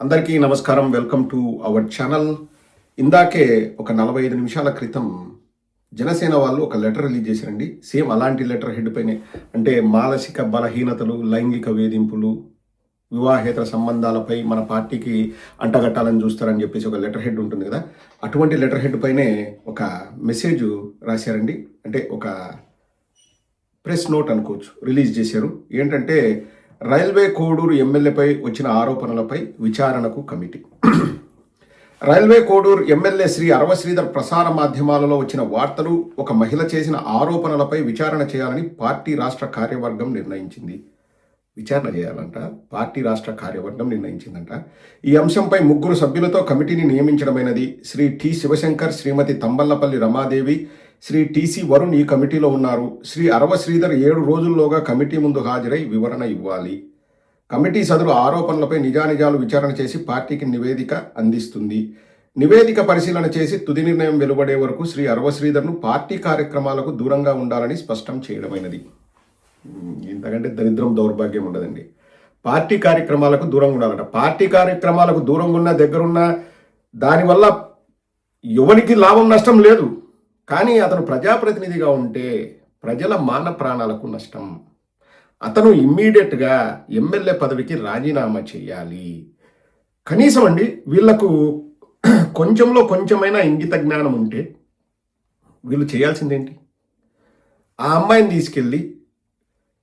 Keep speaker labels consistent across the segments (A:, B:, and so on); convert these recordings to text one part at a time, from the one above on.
A: అందరికీ నమస్కారం. Welcome to our channel. ఇందాకే ఒక 45 నిమిషాల క్రితం జనసేన వాళ్ళు ఒక లెటర్ రిలీజ్ చేశారండి. సేమ్ అలాంటి లెటర్ హెడ్ పైనే, అంటే మానసిక బలహీనతలు, లైంగిక వేధింపులు, వివాహేతర సంబంధాలపై మన పార్టీకి అంటగట్టాలని చూస్తారని చెప్పేసి ఒక లెటర్ హెడ్ ఉంటుంది కదా, అటువంటి లెటర్ హెడ్ పైనే ఒక మెసేజ్ రాశారండి. అంటే ఒక ప్రెస్ నోట్ అనుకోవచ్చు, రిలీజ్ చేశారు. ఏంటంటే, రైల్వే కోడూరు ఎమ్మెల్యేపై వచ్చిన ఆరోపణలపై విచారణకు committee. Railway Koduru MLA Sri Arava Sridhar ప్రసార మాధ్యమాలలో వచ్చిన వార్తలు, ఒక మహిళ చేసిన ఆరోపణలపై విచారణ చేయాలని పార్టీ రాష్ట్ర కార్యవర్గం నిర్ణయించింది. విచారణ చేయాలంట పార్టీ రాష్ట్ర కార్యవర్గం నిర్ణయించిందంట. ఈ అంశంపై 3 సభ్యులతో కమిటీని నియమించడమైనది. శ్రీ టి శివశంకర్, శ్రీమతి తంబళ్లపల్లి రమాదేవి, శ్రీ టిసి వరుణ్ ఈ కమిటీలో ఉన్నారు. శ్రీ అరవ శ్రీధర్ 7 రోజుల్లోగా కమిటీ ముందు హాజరై వివరణ ఇవ్వాలి. కమిటీ సదరు ఆరోపణలపై నిజానిజాలు విచారణ చేసి పార్టీకి నివేదిక అందిస్తుంది. నివేదిక పరిశీలన చేసి తుది నిర్ణయం వెలువడే వరకు శ్రీ అరవ శ్రీధర్ను పార్టీ కార్యక్రమాలకు దూరంగా ఉండాలని స్పష్టం చేయడమైనది. ఇంతకంటే దరిద్రం, దౌర్భాగ్యం ఉండదండి. పార్టీ కార్యక్రమాలకు దూరంగా ఉండాలంట. పార్టీ కార్యక్రమాలకు దూరంగా ఉన్న, దగ్గరున్న, దానివల్ల ఎవరికి లాభం నష్టం లేదు. కానీ అతను ప్రజాప్రతినిధిగా ఉంటే ప్రజల మాన ప్రాణాలకు నష్టం. అతను ఇమ్మీడియట్గా ఎమ్మెల్యే పదవికి రాజీనామా చేయాలి. కనీసం అండి, వీళ్లకు కొంచెంలో కొంచెమైనా ఇంగిత జ్ఞానం ఉంటే వీళ్ళు చేయాల్సిందేంటి? ఆ అమ్మాయిని తీసుకెళ్ళి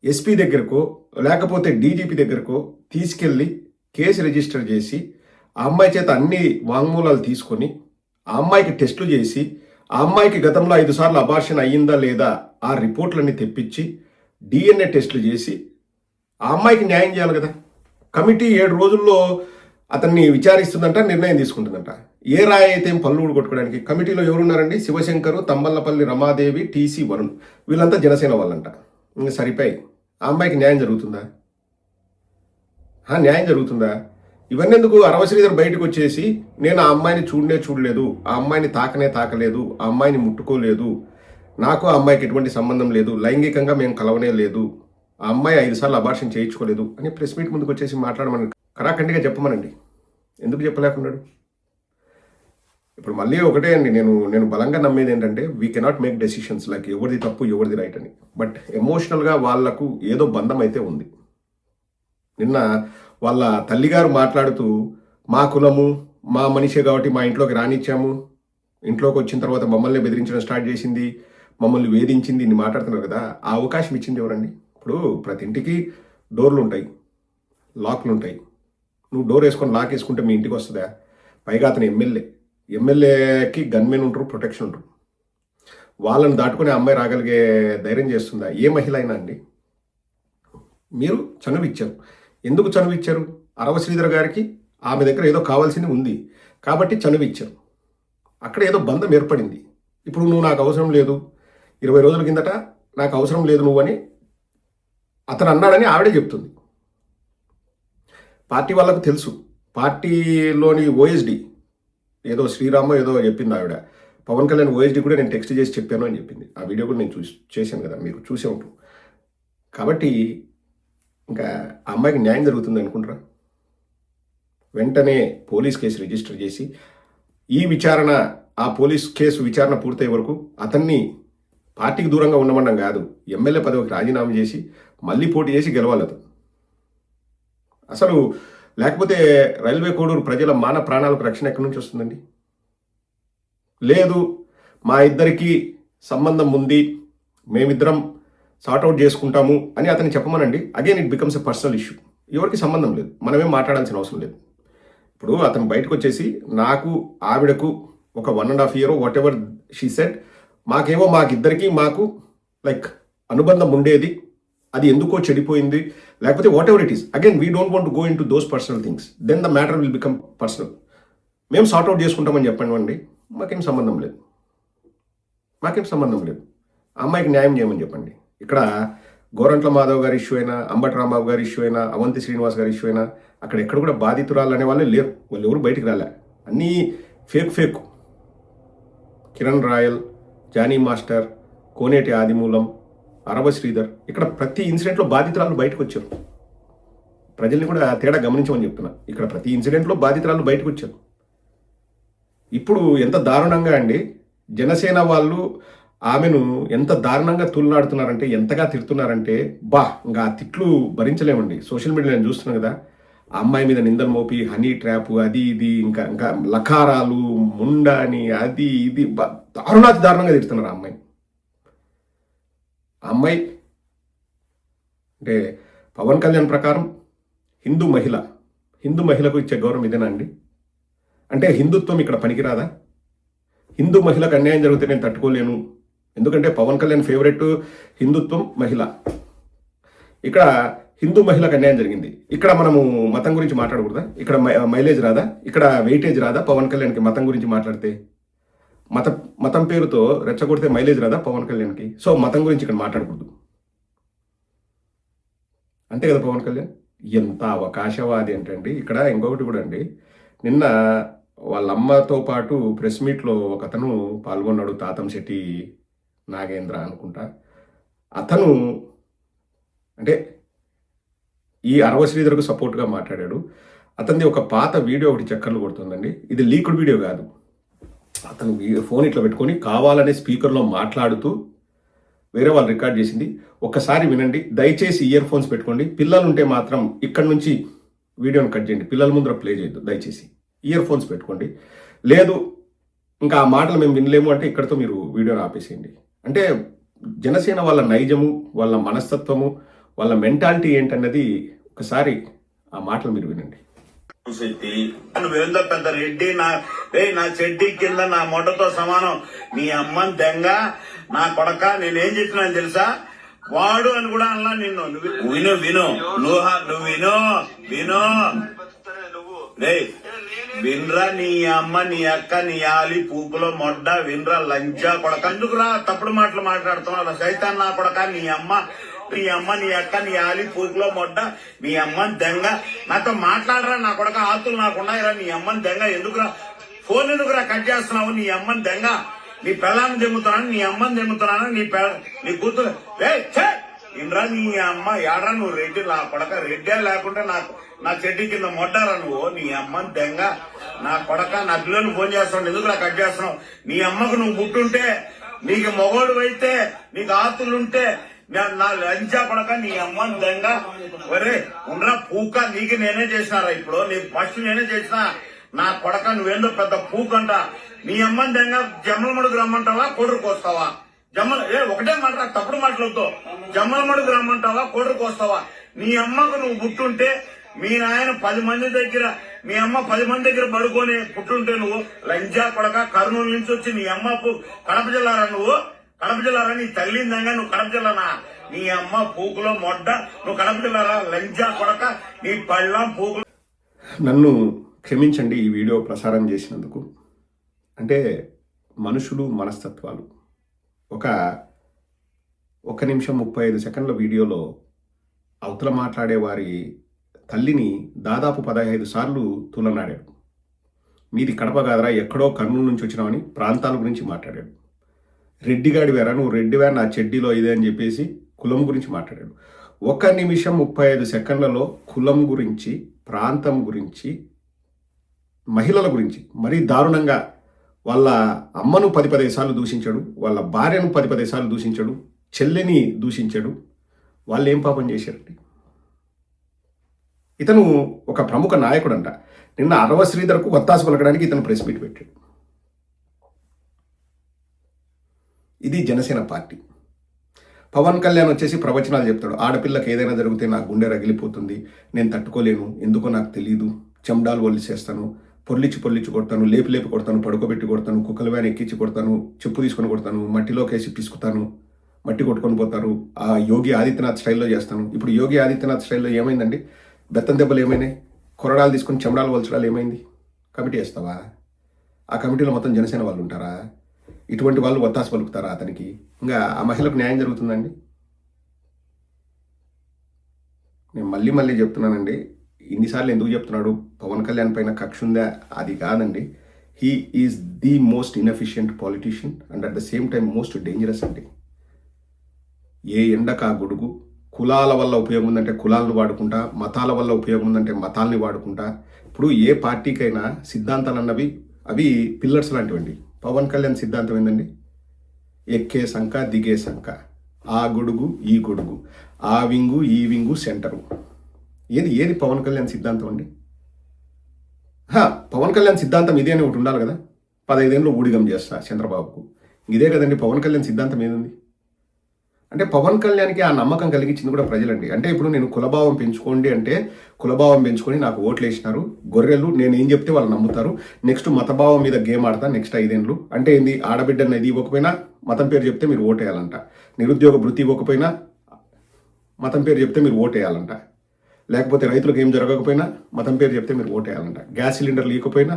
A: ఎస్పీ దగ్గరకో లేకపోతే డీజీపీ దగ్గరకో తీసుకెళ్ళి కేసు రిజిస్టర్ చేసి, ఆ అమ్మాయి చేత అన్ని వాంగ్మూలాలు తీసుకొని, ఆ అమ్మాయికి టెస్టులు చేసి, ఆ అమ్మాయికి గతంలో 5 సార్లు అబార్షన్ అయ్యిందా లేదా ఆ రిపోర్ట్లన్నీ తెప్పించి డిఎన్ఏ టెస్టులు చేసి ఆ అమ్మాయికి న్యాయం చేయాలి కదా. కమిటీ 7 రోజుల్లో అతన్ని విచారిస్తుందంట, నిర్ణయం తీసుకుంటుందంట. ఏ రాయి అయితే పళ్ళు కొట్టుకోవడానికి. కమిటీలో ఎవరున్నారండి? శివశంకరు, తంబళ్లపల్లి రమాదేవి, టీసీ వరుణ్, వీళ్ళంతా జనసేన వాళ్ళంట. ఇంకా సరిపోయి ఆ అమ్మాయికి న్యాయం జరుగుతుందా? న్యాయం జరుగుతుందా? ఇవన్నీ ఎందుకు? అరవ శ్రీధర్ బయటకు వచ్చేసి, నేను ఆ అమ్మాయిని చూడలేదు, ఆ అమ్మాయిని తాకలేదు, ఆ అమ్మాయిని ముట్టుకోలేదు, నాకు ఆ అమ్మాయికి ఎటువంటి సంబంధం లేదు, లైంగికంగా మేము కలవనే లేదు, ఆ అమ్మాయి 5 సార్లు అబార్షన్ చేయించుకోలేదు అని ప్రెస్ మీట్ ముందుకు వచ్చేసి మాట్లాడమని కరాఖండిగా చెప్పమనండి. ఎందుకు చెప్పలేకున్నాడు? ఇప్పుడు మళ్ళీ ఒకటే అండి, నేను బలంగా నమ్మేది ఏంటంటే, we cannot make decisions like ఎవరిది తప్పు ఎవరిది రైట్ అని. బట్ ఎమోషనల్గా వాళ్లకు ఏదో బంధం అయితే ఉంది. నిన్న వాళ్ళ తల్లిగారు మాట్లాడుతూ, మా కులము, మా మనిషే కాబట్టి మా ఇంట్లోకి రానిచ్చాము, ఇంట్లోకి వచ్చిన తర్వాత మమ్మల్ని బెదిరించడం స్టార్ట్ చేసింది, మమ్మల్ని వేధించింది, ఇన్ని మాట్లాడుతున్నారు కదా. ఆ అవకాశం ఇచ్చింది ఎవరండి? ఇప్పుడు ప్రతి ఇంటికి డోర్లు ఉంటాయి, లాక్లు ఉంటాయి. నువ్వు డోర్ వేసుకొని లాక్ వేసుకుంటే మీ ఇంటికి వస్తుందా? పైగా అతను ఎమ్మెల్యేకి గన్మెన్ ఉంటారు, ప్రొటెక్షన్ ఉంటారు. వాళ్ళని దాటుకుని అమ్మాయి రాగలిగే ధైర్యం చేస్తుందా ఏ మహిళ అయినా అండి? మీరు చనువిచ్చారు. ఎందుకు చనువిచ్చారు? అరవ శ్రీధర్ గారికి ఆమె దగ్గర ఏదో కావాల్సింది ఉంది కాబట్టి చనువిచ్చారు. అక్కడ ఏదో బంధం ఏర్పడింది. ఇప్పుడు నువ్వు నాకు అవసరం లేదు, 20 రోజుల కిందట నాకు అవసరం లేదు నువ్వు అని అతను అన్నాడని ఆవిడే చెప్తుంది. పార్టీ వాళ్ళకు తెలుసు. పార్టీలోని ఓఎస్డి ఏదో శ్రీరామో ఏదో చెప్పింది ఆవిడ. పవన్ కళ్యాణ్ ఓఎస్డి కూడా నేను టెక్స్ట్ చేసి చెప్పాను అని చెప్పింది. ఆ వీడియో కూడా నేను చేశాను కదా, మీరు చూసే ఉంటారు. కాబట్టి ఇంకా ఆ అమ్మాయికి న్యాయం జరుగుతుంది అనుకుంటారా? వెంటనే పోలీస్ కేసు రిజిస్టర్ చేసి ఈ విచారణ, ఆ పోలీస్ కేసు విచారణ పూర్తయ్యే వరకు అతన్ని పార్టీకి దూరంగా ఉండమనడం కాదు, ఎమ్మెల్యే పదవికి రాజీనామా చేసి మళ్ళీ పోటీ చేసి గెలవాలి అతను. అసలు లేకపోతే రైల్వే కోడూరు ప్రజల మాన ప్రాణాలకు రక్షణ ఎక్కడి నుంచి వస్తుందండి? లేదు, మా ఇద్దరికి సంబంధం ఉంది, మేమిద్దరం సార్ట్అవుట్ చేసుకుంటాము అని అతన్ని చెప్పమనండి. Again it becomes a personal issue. ఎవరికి సంబంధం లేదు, మనమేం మాట్లాడాల్సిన అవసరం లేదు. ఇప్పుడు అతను బయటకు వచ్చేసి, నాకు ఆవిడకు ఒక 1.5 year whatever she said, మాకిద్దరికి లైక్ అనుబంధం ఉండేది, అది ఎందుకో చెడిపోయింది, లేకపోతే whatever it is. Again we don't want go into those personal things. Then the matter will become personal. మేము సార్ట్అవుట్ చేసుకుంటామని చెప్పండి, మాకేం సంబంధం లేదు. అమ్మాయికి న్యాయం చేయమని చెప్పండి. ఇక్కడ గోరంట్ల మాధవ్ గారి ఇష్యూ అయినా, అంబటి రాంబాబు గారి ఇష్యూ అయినా, అవంతి శ్రీనివాస్ గారి ఇష్యూ అయినా, అక్కడ ఎక్కడ కూడా బాధితురాలు అనే వాళ్ళే లేరు. వాళ్ళు ఎవరు బయటికి రాలే. అన్నీ ఫేక్. కిరణ్ రాయల్, జానీ మాస్టర్, కోనేటి ఆదిమూలం, అరవ శ్రీధర్, ఇక్కడ ప్రతి ఇన్సిడెంట్లో బాధితురాలు బయటకు వచ్చారు. ప్రజల్ని కూడా తేడా గమనించమని చెప్తున్నా. ఇక్కడ ప్రతి ఇన్సిడెంట్లో బాధితురాలు బయటకు వచ్చారు. ఇప్పుడు ఎంత దారుణంగా అండి, జనసేన వాళ్ళు ఆమెను ఎంత దారుణంగా తూలనాడుతున్నారంటే, ఎంతగా తిడుతున్నారంటే, ఇంకా ఆ తిట్లు భరించలేమండి. సోషల్ మీడియాలో నేను చూస్తున్నాను కదా, ఆ అమ్మాయి మీద నిందలు మోపి హనీ ట్రాప్ అది ఇది ఇంకా ఇంకా లకారాలు ముండ అని అది ఇది దారుణంగా తిడుతున్నారు ఆ అమ్మాయి. ఆ అమ్మాయి అంటే పవన్ కళ్యాణ్ ప్రకారం హిందూ మహిళకు ఇచ్చే గౌరవం ఇదేనా అండి? అంటే హిందుత్వం ఇక్కడ పనికిరాదా? హిందూ మహిళకు అన్యాయం జరిగితే నేను తట్టుకోలేను, ఎందుకంటే పవన్ కళ్యాణ్ ఫేవరెట్ హిందుత్వం మహిళ. ఇక్కడ హిందూ మహిళకు అన్యాయం జరిగింది, ఇక్కడ మనము మతం గురించి మాట్లాడకూడదా? ఇక్కడ మైలేజ్ రాదా? ఇక్కడ వెయిటేజ్ రాదా? పవన్ కళ్యాణ్కి మతం గురించి మాట్లాడితే మతం పేరుతో రెచ్చగొడితే మైలేజ్ రాదా పవన్ కళ్యాణ్కి? సో మతం గురించి ఇక్కడ మాట్లాడకూడదు అంతే కదా పవన్ కళ్యాణ్? ఎంత అవకాశవాది ఏంటండి. ఇక్కడ ఇంకొకటి కూడా అండి, నిన్న వాళ్ళ అమ్మతో పాటు ప్రెస్ మీట్లో ఒక అతను పాల్గొన్నాడు, తాతంశెట్టి నాగేంద్ర అనుకుంటా. అతను అంటే ఈ అరవ శ్రీధర్కు సపోర్ట్గా మాట్లాడాడు. అతనిది ఒక పాత వీడియో ఒకటి చక్కర్లు కొడుతుందండి. ఇది లీక్డ్ వీడియో కాదు, అతను ఫోన్ ఇట్లా పెట్టుకొని కావాలనే స్పీకర్లో మాట్లాడుతూ వేరే వాళ్ళు రికార్డ్ చేసింది. ఒక్కసారి వినండి, దయచేసి ఇయర్ ఫోన్స్ పెట్టుకోండి. పిల్లలు ఉంటే మాత్రం ఇక్కడ నుంచి వీడియోని కట్ చేయండి, పిల్లల ముందర ప్లే చేయొద్దు దయచేసి. ఇయర్ ఫోన్స్ పెట్టుకోండి, లేదు ఇంకా ఆ మాటలు మేము వినలేము అంటే ఇక్కడతో మీరు వీడియోని ఆపేసేయండి. అంటే జనసేన వాళ్ళ నైజము, వాళ్ళ మనస్తత్వము, వాళ్ళ మెంటాలిటీ ఏంటన్నది ఒకసారి ఆ మాటలు మీరు వినండి.
B: నువ్వేందో పెద్ద రెడ్డి, నా చెడ్డీ కింద నా మొట్టతో సమానం, నీ అమ్మని దెంగ నా కొడక, నేనేం చెప్పినాను తెలుసా? వాడు అని కూడా అన్నా నిన్ను. విను నువ్వు విను రే, వినరా నీ అమ్మ, నీ అక్క, నీ ఆలి పూపులో మొడ్డ, వినరా లంచా కొడక. ఎందుకురా తప్పుడు మాటలు మాట్లాడుతున్నావు? సైతాన్ నా కొడక, నీ అమ్మ, నీ అక్క, నీ ఆలి పూపులో మొడ్డ, నీ అమ్మని దెంగ. నాతో మాట్లాడరా నా కొడక, ఆతులు నాకున్నాయిరా. నీ అమ్మని దెంగ ఎందుకురా? ఫోన్ ఎందుకురా కట్ చేస్తున్నావు? నీ అమ్మని దెంగ, నీ పిల్లాన్ని దెంగుతున్నాను, నీ అమ్మని దెంగుతున్నాను, నీ కూతురు ఇంద్రా నీ అమ్మ ఏడ్రా నువ్వు రెడ్డి నా కొడక. రెడ్డే లేకుంటే నా చెడ్డి కింద మొడ్డారా నువ్వు? నీ అమ్మని దెంగ నా కొడక. నా పిల్లలు ఫోన్ చేస్తున్నావు, ఎందుకురా కట్ చేస్తున్నావు? నీ అమ్మకు నువ్వు పుట్టుంటే, నీకు మొగోడు అయితే, నీకు ఆతులుంటే, నా లంచా కొడక, నీ అమ్మని దెంగ. ఒరే ఉండరా పూక, నీకు నేనే చేసినారా? ఇప్పుడు నీకు ఫస్ట్ నేనే చేసిన నా కొడక. నువ్వేందో పెద్ద పూకంట. నీ అమ్మని దెంగ జమ్మల మడుగు రమ్మంటావా, కోడరుకు వస్తావా? ఒకటే మాట, తప్పుడు మాటలతో జమ్మల మడుగు రమ్మంటావా, కోడరుకు వస్తావా? నీ అమ్మకు నువ్వు పుట్టుంటే, మీ నాయన 10 మంది దగ్గర, మీ అమ్మ 10 మంది దగ్గర పడుకొని పుట్టుంటే, నువ్వు లంజా కొడక, కర్నూలు నుంచి వచ్చి నీ అమ్మ కడప జిల్లారా? నువ్వు కడప జిల్లారా? నీ తల్లిందంగా నువ్వు కడప జిల్లానా? నీ అమ్మ పూకులో మొడ్డ, నువ్వు కడప జిల్లారా? లంజా కొడక, నీ పళ్ళం పూకులు.
A: నన్ను క్షమించండి ఈ వీడియో ప్రసారం చేసినందుకు. అంటే మనుషులు, మనస్తత్వాలు. ఒక నిమిషం 35 సెకండ్ల వీడియోలో అవతల మాట్లాడే వారి తల్లిని దాదాపు 15 సార్లు తులనాడాడు. మీది కడప కాదరా, ఎక్కడో కర్నూలు నుంచి వచ్చినామని ప్రాంతాల గురించి మాట్లాడాడు. రెడ్డిగాడి వేరా, నువ్వు రెడ్డివే, నా చెడ్డీలో ఇదే అని చెప్పేసి కులం గురించి మాట్లాడాడు. 1 నిమిషం 35 సెకండ్లలో కులం గురించి, ప్రాంతం గురించి, మహిళల గురించి మరీ దారుణంగా వాళ్ళ అమ్మను 10-15 సార్లు దూషించాడు, వాళ్ళ భార్యను 10-15 సార్లు దూషించాడు, చెల్లెని దూషించాడు. వాళ్ళు ఏం పాపం చేశారండి? ఇతను ఒక ప్రముఖ నాయకుడు అంట. నిన్న అరవ శ్రీధర్కు వత్తాసు పలకడానికి ఇతను ప్రెస్ మీట్ పెట్టాడు. ఇది జనసేన పార్టీ. పవన్ కళ్యాణ్ వచ్చేసి ప్రవచనాలు చెప్తాడు. ఆడపిల్లకి ఏదైనా జరిగితే నా గుండె రగిలిపోతుంది, నేను తట్టుకోలేను, ఎందుకో నాకు తెలియదు, చెండాలు వలిసేస్తాను, పొర్లిచ్చి కొడతాను, లేపి కొడతాను, పడుకోబెట్టి కొడతాను, కుక్కల వ్యాన్ ఎక్కించి కొడతాను, చెప్పు తీసుకొని కొడతాను, మట్టిలోకేసి పిసుకుతాను, మట్టి కొట్టుకొని పోతారు, ఆ యోగి ఆదిత్యనాథ్ స్టైల్లో చేస్తాను. ఇప్పుడు యోగి ఆదిత్యనాథ్ స్టైల్లో ఏమైందండి? బెత్తం దెబ్బలు ఏమైనాయి? కొరడాలు తీసుకొని చెమడాలు వలచడాలు ఏమైంది? కమిటీ వేస్తావా? ఆ కమిటీలో మొత్తం జనసేన వాళ్ళు ఉంటారా? ఇటువంటి వాళ్ళు వత్తాసు పలుకుతారా అతనికి? ఇంకా ఆ మహిళకు న్యాయం జరుగుతుందండి? నేను మళ్ళీ చెప్తున్నానండి, ఇన్నిసార్లు ఎందుకు చెప్తున్నాడు? పవన్ కళ్యాణ్ పైన కక్ష ఉందా? అది కాదండి. He is the most inefficient politician and at the same time most dangerous అండి. ఏ ఎండకు ఆ గొడుగు, కులాల వల్ల ఉపయోగం ఉందంటే కులాలను వాడుకుంటా, మతాల వల్ల ఉపయోగం ఉందంటే మతాల్ని వాడుకుంటా. ఇప్పుడు ఏ పార్టీకైనా సిద్ధాంతాలు అన్నవి అవి పిల్లర్స్ లాంటివండి. పవన్ కళ్యాణ్ సిద్ధాంతం ఏంటండి? ఎక్కే సంఖ దిగే సంఖ, ఆ గొడుగు ఈ గొడుగు, ఆ వింగు ఈ వింగు సెంటరు. ఏది పవన్ కళ్యాణ్ సిద్ధాంతం అండి? పవన్ కళ్యాణ్ సిద్ధాంతం ఇదే అని ఒకటి ఉండాలి కదా. 15 ఏళ్ళు ఊడిగం చేస్తా చంద్రబాబుకు, ఇదే కదండి పవన్ కళ్యాణ్ సిద్ధాంతం ఏముంది అంటే? పవన్ కళ్యాణ్కి ఆ నమ్మకం కలిగించింది కూడా ప్రజలండి. అంటే ఇప్పుడు నేను కులభావం పెంచుకోండి అంటే కులభావం పెంచుకొని నాకు ఓట్లు వేసినారు గొర్రెలు, నేను ఏం చెప్తే వాళ్ళు నమ్ముతారు. నెక్స్ట్ మతభావం మీద గేమ్ ఆడతా నెక్స్ట్ 5 ఏళ్ళు. అంటే ఏంది? ఆడబిడ్డను ఇది ఇవ్వకపోయినా మతం పేరు చెప్తే మీరు ఓటేయాలంట. నిరుద్యోగ భృతి ఇవ్వకపోయినా మతం పేరు చెప్తే మీరు ఓటేయాలంట. లేకపోతే రైతులకు ఏం జరగకపోయినా మతం పేరు చెప్తే మీరు ఓటేయాలంట. గ్యాస్ సిలిండర్లు ఇవ్వకపోయినా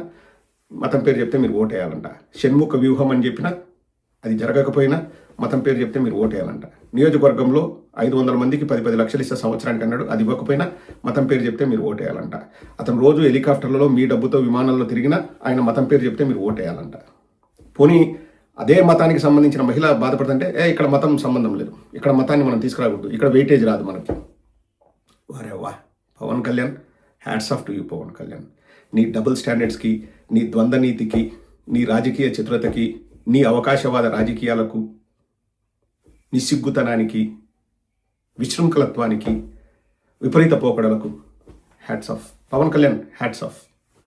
A: మతం పేరు చెప్తే మీరు ఓటేయాలంట. షణ్ముఖ వ్యూహం అని చెప్పినా అది జరగకపోయినా మతం పేరు చెప్తే మీరు ఓటేయాలంట. నియోజకవర్గంలో 500 మందికి 10 లక్షలు ఇస్తే సంవత్సరానికి అన్నాడు, అది ఇవ్వకపోయినా మతం పేరు చెప్తే మీరు ఓటేయాలంట. అతను రోజు హెలికాప్టర్లలో మీ డబ్బుతో విమానాల్లో తిరిగినా ఆయన మతం పేరు చెప్తే మీరు ఓటేయాలంట. పోనీ అదే మతానికి సంబంధించిన మహిళ బాధపడుతుంటే ఇక్కడ మతం సంబంధం లేదు, ఇక్కడ మతాన్ని మనం తీసుకురాకూడదు, ఇక్కడ వెయిటేజ్ రాదు మనకి. వారే వా Pawan Kalyan, hats off to you Pawan Kalyan. నీ డబుల్ స్టాండర్డ్స్కి, నీ ద్వంద్వ నీతికి, నీ రాజకీయ చతురతకి, నీ అవకాశవాద రాజకీయాలకు, నిస్సిగ్గుతనానికి, విశృంఖలత్వానికి, విపరీత పోకడలకు hats off. Pawan Kalyan hats of.